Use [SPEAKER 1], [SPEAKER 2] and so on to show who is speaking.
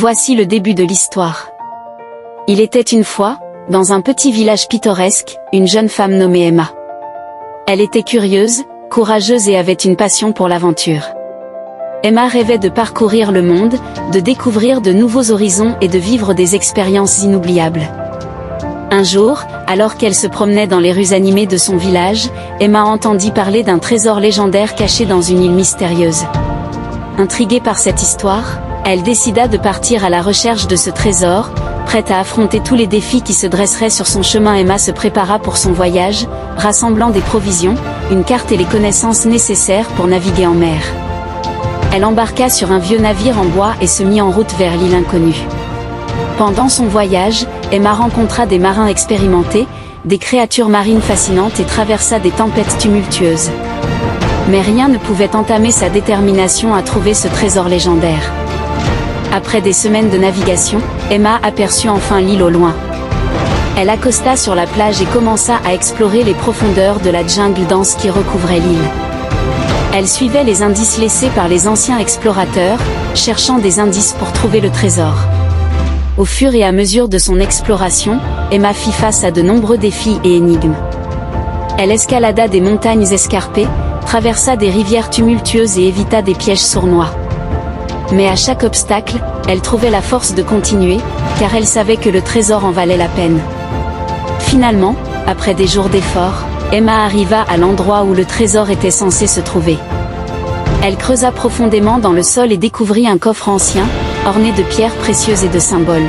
[SPEAKER 1] Voici le début de l'histoire. Il était une fois, dans un petit village pittoresque, une jeune femme nommée Emma. Elle était curieuse, courageuse et avait une passion pour l'aventure. Emma rêvait de parcourir le monde, de découvrir de nouveaux horizons et de vivre des expériences inoubliables. Un jour, alors qu'elle se promenait dans les rues animées de son village, Emma entendit parler d'un trésor légendaire caché dans une île mystérieuse. Intriguée par cette histoire, elle décida de partir à la recherche de ce trésor. Prête à affronter tous les défis qui se dresseraient sur son chemin, Emma se prépara pour son voyage, rassemblant des provisions, une carte et les connaissances nécessaires pour naviguer en mer. Elle embarqua sur un vieux navire en bois et se mit en route vers l'île inconnue. Pendant son voyage, Emma rencontra des marins expérimentés, des créatures marines fascinantes et traversa des tempêtes tumultueuses. Mais rien ne pouvait entamer sa détermination à trouver ce trésor légendaire. Après des semaines de navigation, Emma aperçut enfin l'île au loin. Elle accosta sur la plage et commença à explorer les profondeurs de la jungle dense qui recouvrait l'île. Elle suivait les indices laissés par les anciens explorateurs, cherchant des indices pour trouver le trésor. Au fur et à mesure de son exploration, Emma fit face à de nombreux défis et énigmes. Elle escalada des montagnes escarpées, traversa des rivières tumultueuses et évita des pièges sournois. Mais à chaque obstacle, elle trouvait la force de continuer, car elle savait que le trésor en valait la peine. Finalement, après des jours d'efforts, Emma arriva à l'endroit où le trésor était censé se trouver. Elle creusa profondément dans le sol et découvrit un coffre ancien, orné de pierres précieuses et de symboles.